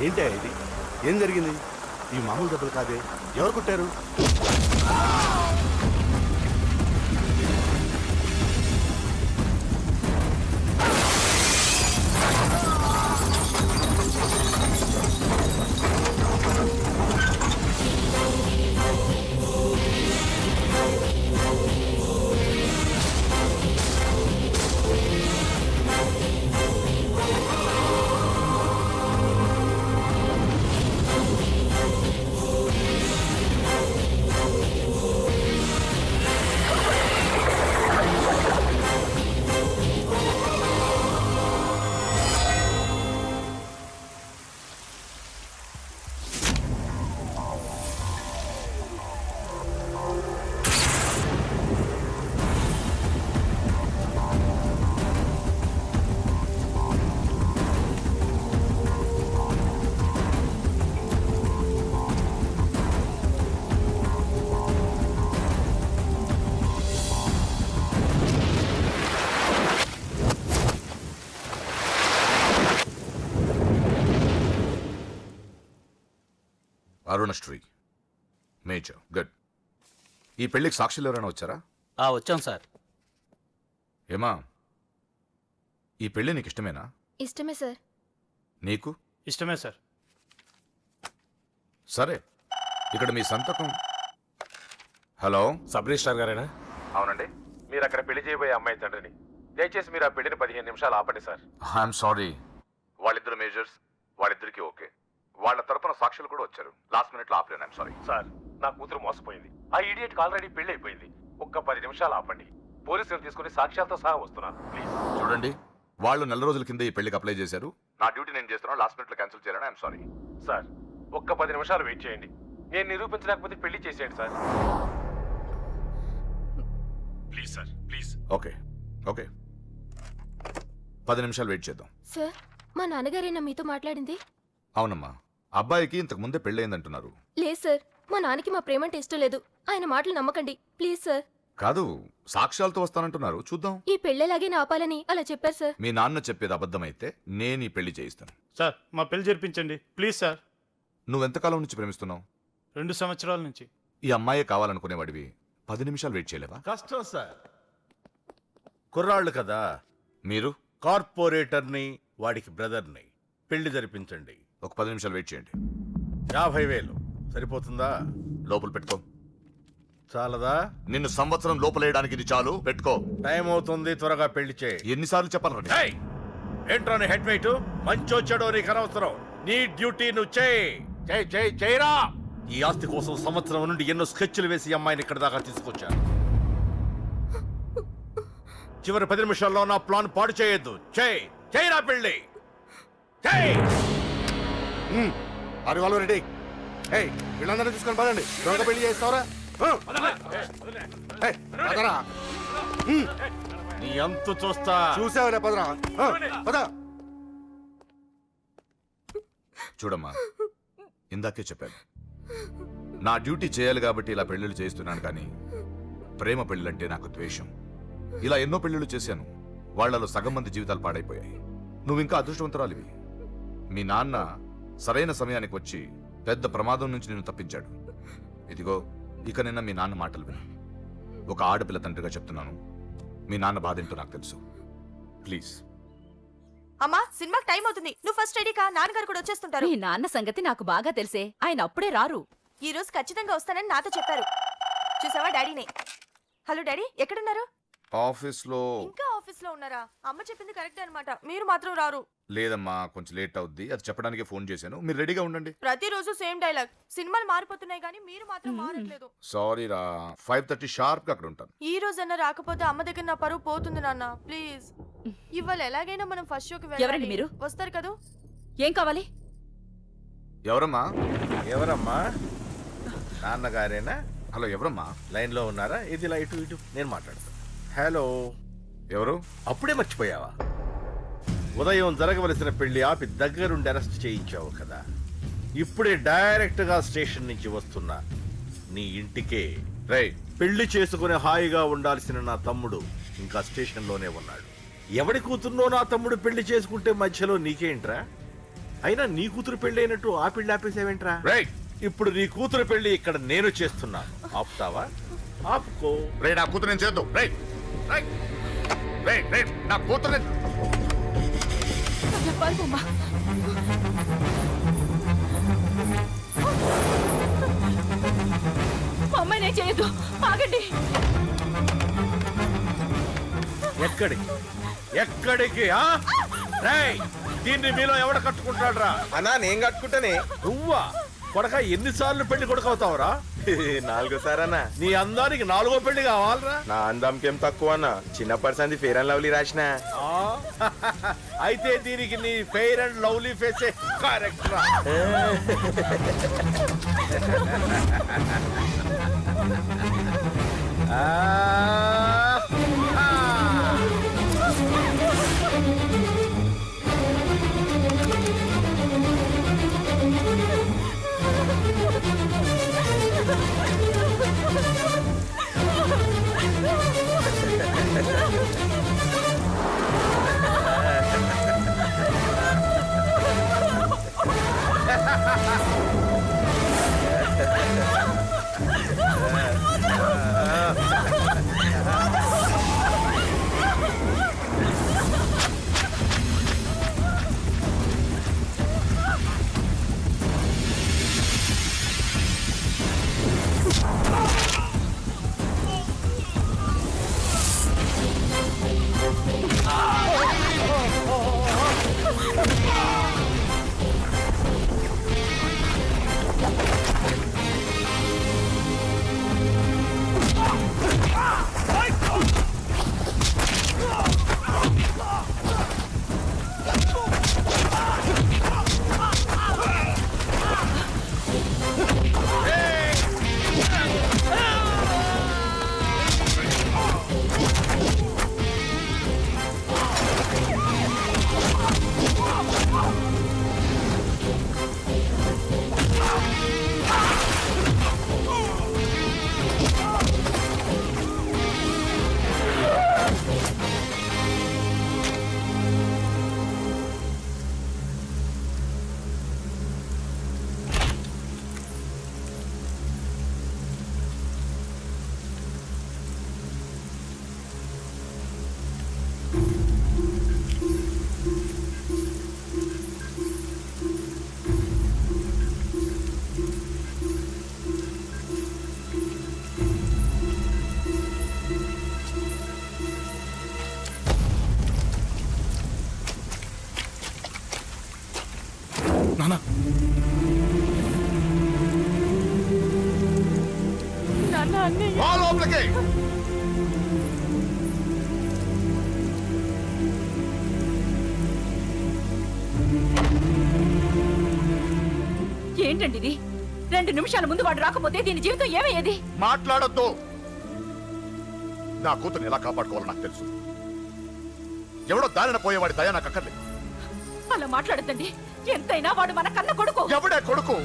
ఏంటి ఇది? ఏం జరిగింది? ఈ మామూలు దెబ్బలు కాదే, ఎవరు కొట్టారు? Arunasri major good. ఈ పెళ్లికి సాక్షులు ఎవరైనా వచ్చారా? వచ్చాం సార్. ఏమా, ఈ పెళ్లి నీకు ఇష్టమేనా? ఇష్టమే సార్. నీకు? ఇష్టమే సార్. సరే, ఇక్కడ మీ సంతకం. హలో, సబ్ రిజిస్ట్రార్ గారేనా? అవునండి. మీరు అక్కడ పెళ్లి చేయబోయే అమ్మాయి తండ్రిని. దయచేసి మీరు ఆ పెళ్లిని 15 నిమిషాలు ఆపండి సార్. I'm sorry. వాళ్ళిద్దరు మేజర్స్, వాళ్ళిద్దరికి ఓకే. వాళ్ళ తరపున సాక్షులు కూడా వచ్చారు. లాస్ట్ మినిట్ లో ఆపలేను. I'm sorry. సార్, నా కూతురు మోసపోయింది. ఆ ఇడియట్కి ఆల్రెడీ పెళ్లి అయిపోయింది. ఒక్క 10 నిమిషాలు ఆపండి. పోలీసులు తీసుకుని సాక్ష్యాలతో సహా వస్తున్నాను ప్లీజ్. చూడండి, వాళ్ళు నెల రోజుల కింద ఈ పెళ్లికి అప్లై చేశారు. నా డ్యూటీ నేను చేస్తున్నాను. లాస్ట్ మినిట్ లో క్యాన్సిల్ చేయాలని ఐఎమ్ సారీ. సార్, ఒక్క 10 నిమిషాలు వెయిట్ చేయండి. నేను నిరూపించలేకపోతే పెళ్లి చేసేయండి sir. Please sir, please. Okay okay, 10 నిమిషాలు వెయిట్ చేద్దాం. సార్, మా నాన్నగారేనా మీతో మాట్లాడింది? అవునమ్మా, అబ్బాయికి ఇంతకు ముందే పెళ్ళయిందంటున్నారు. లేదు సార్, మా నాన్నకి మా ప్రేమంటే ఇష్టం లేదు. ఆయన మాటలు నమ్మకండి ప్లీజ్ సార్. కాదు, సాక్ష్యాలతో వస్తానంటున్నారు. చూద్దాం. ఈ పెళ్ళేలాగే ఆపాలని అలా చెప్పారు సార్. మీ నాన్న చెప్పేది అబద్ధమైతే నేను ఈ పెళ్లి చేయిస్తాను. సార్, మా పెళ్లి జరిపించండి ప్లీజ్ సార్. నువ్వెంతకాలం నుంచి ప్రేమిస్తున్నావు? 2 సంవత్సరాల నుంచి. ఈ అమ్మాయి కావాలనుకునేవాడివి 10 నిమిషాలు వెయిట్ చేయలేవా? కష్టం సార్. కుర్రాళ్ళు కదా. మీరు కార్పొరేటర్ని, వాడికి బ్రదర్ని. పెళ్లి జరిపించండి. ఒక 10 నిమిషాలు వెయిట్ చేయండి. 50,000 సరిపోతుందా? లోపల పెట్టుకో. చాలదా? నిన్ను సంవత్సరం లోపలేయడానికి ఇది చాలు. పెట్టుకో. టైం అవుతుంది, త్వరగా పెళ్లి చేయి. ఎన్నిసార్లు చెప్పాలి? ఏయ్! ఏంట్రా నీ హెడ్ వెయిట్? మంచో చెడో నీకు అనవసరం. నీ డ్యూటీ నువ్వు చేయరా. ఈ ఆస్తి కోసం సంవత్సరం నుండి ఎన్నో స్కెచ్లు వేసి ఈ అమ్మాయిని ఇక్కడ దాకా తీసుకొచ్చాను. చివరి 10 నిమిషాల్లో నా ప్లాన్ పాడు చేయొద్దు. చేయరా పెళ్ళి. రెడీ. వీళ్ళందరూ తీసుకొని పదండి. దొంగ పెళ్లి చేస్తావరా? నీ అంతు చూస్తా. చూసావులే, పదరా. పద. చూడమ్మా, ఇందాకే చెప్పాను, నా డ్యూటీ చేయాలి కాబట్టి ఇలా పెళ్లిళ్ళు చేస్తున్నాను. కానీ ప్రేమ పెళ్ళంటే నాకు ద్వేషం. ఇలా ఎన్నో పెళ్లిళ్ళు చేశాను. వాళ్లలో సగం మంది జీవితాలు పాడైపోయాయి. నువ్వు ఇంకా అదృష్టవంతురాలివి. మీ నాన్న సరైన సమయానికి వచ్చి పెద్ద ప్రమాదం నుంచి నిన్ను తప్పించాడు. ఇదిగో, ఇక నిన్న మీ నాన్న మాటలు విను. ఒక ఆడపిల్ల తండ్రిగా చెప్తున్నాను. మీ నాన్న బాధ ఏంటో నాకు తెలుసు. ప్లీజ్. అమ్మా, సినిమాకి టైం అవుతుంది. నువ్వు ఫస్ట్ రెడీ కా. నాన్నగారు కూడా వచ్చేస్తుంటారు. మీ నాన్న సంగతి నాకు బాగా తెలిసే. ఆయన అప్పుడే రారు. ఈ రోజు ఖచ్చితంగా వస్తానని నాతో చెప్పారు. చూసావా డాడీని? హలో డాడీ, ఎక్కడున్నారు? ఆఫీస్లో. ఇంకా ఆఫీస్ లో ఉన్నారా? అమ్మ చెప్పింది కరెక్ట్ అన్నమాట. మీరు మాత్రం రారు. లేదమ్మా, కొంచెం లేట్ అవుద్ది. అది చెప్పడానికి ఫోన్ చేశాను. మీరు రెడీగా ఉండండి. ప్రతిరోజు సేమ్ డైలాగ్. సినిమాలు మారిపోతున్నాయి కానీ మీరు మాత్రం మారట్లేదు. సారీ రా, 5:30 షార్ప్ గా అక్కడ ఉంటాను. ఈ రోజన్నా రాకపోతే అమ్మ దగ్గర నా పరువు పోతుంది నాన్న. ప్లీజ్, ఇవాళ ఎలాగైనా మనం ఫస్ట్ షోకి ఎవరండి వెళ్ళాలి. మీరు? వస్తారు కదా? ఏం కావాలి? ఎవరమ్మా? ఎవరమ్మా? నాన్నగారేనా? హలో, ఎవరమ్మా? లైన్ లో ఉన్నారా? ఇది ఇలా ఇటు ఇటు నేను మాట్లాడతాను. హలో. ఎవరు? అప్పుడే మర్చిపోయావా? ఉదయం జరగవలసిన పెళ్లి ఆపి దగ్గరుండి అరెస్ట్ చేయించావు కదా. ఇప్పుడే డైరెక్ట్ గా స్టేషన్ నుంచి వస్తున్నా నీ ఇంటికే. రైట్. పెళ్లి చేసుకుని హాయిగా ఉండాల్సిన నా తమ్ముడు ఇంకా స్టేషన్ లోనే ఉన్నాడు. ఎవడి కూతుర్నో నా తమ్ముడు పెళ్లి చేసుకుంటే మధ్యలో నీకేంట్రా? అయినా నీ కూతురు పెళ్లి అయినట్టు ఆ పెళ్లి ఆపేసావేంట్రా? రేయ్ ఇప్పుడు నీ కూతురు పెళ్లి ఇక్కడ నేను చేస్తున్నాను, ఆపుతావా? ఆపుకో. రే నా కూతురు నేను చేద్దాం. రే రేయ్ రేయ్ రేయ్ నా కూతురు పారిపోమ్మా. మా అమ్మాయినే చేయొద్దు, ఆగండి. ఎక్కడికి ఎక్కడికి? ఆ? రేయ్, దీన్ని మీలో ఎవడ కట్టుకుంటాడు రా? అన్నా నేను కట్టుకుంటానే. నువ్వా కొడక? ఎన్నిసార్లు పెళ్లి కొడుకవుతావురా? 4 సారన్నా. నీ అందానికి 4వ పెళ్లి కావాలరా? నా అందంకేం తక్కువ అన్న, చిన్నప్పటి సంది ఫేర్ అండ్ లవ్లీ రాసిన. ఆ? అయితే దీనికి నీ ఫెయిర్ అండ్ లవ్లీ ఫేసే కరెక్ట్ రా. లోపలికి. ఏంటండి ఇది? 2 నిమిషాల ముందు వాడు రాకపోతే దీని జీవితం ఏమయ్యేది? మాట్లాడొద్దు. నా కూతుర్ని ఎలా కాపాడుకోవాలో నాకు తెలుసు. ఎవడో దారిన పోయేవాడి దయ నాకు అక్కర్లేదు. అలా మాట్లాడద్దండి. ఎంతైనా వాడు మన కన్న కొడుకు. ఎవడే కొడుకు?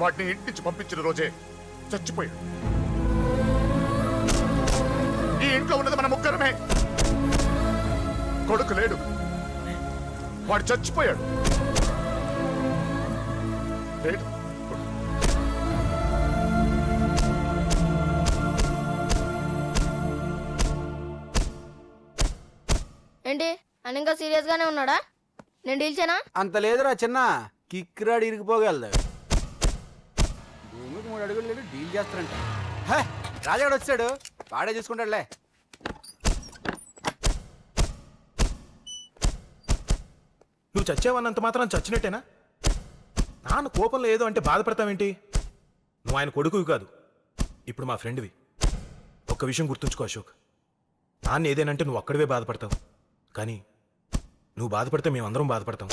వాటిని ఇంటి నుంచి పంపించిన రోజే చచ్చిపోయాడు. ఈ ఇంట్లో ఉన్నది మన ముగ్గురమే. కొడుకు లేడు, వాడు చచ్చిపోయాడు. లేడు. ఏంటి అని ఇంకా సీరియస్ గానే ఉన్నాడా? నేను డీల్ చేయనా? అంత లేదురా చిన్న, కిక్కిరాడు ఇరిగిపోగలదు. భూమికి 3 అడుగులు లేడు, డీల్ చేస్తారంట. హే, రాజాడు వచ్చాడు, వాడే చూసుకుంటాడులే. నువ్వు చచ్చావన్నంత మాత్రం చచ్చినట్టేనా? నాన్న కోపంలో ఏదో అంటే బాధపడతావేంటి? నువ్వు ఆయన కొడుకువి కాదు, ఇప్పుడు మా ఫ్రెండ్వి. ఒక్క విషయం గుర్తుంచుకో అశోక్, నాన్న ఏదేనంటే నువ్వు అక్కడివే బాధపడతావు, కానీ నువ్వు బాధపడితే మేమందరం బాధపడతాం.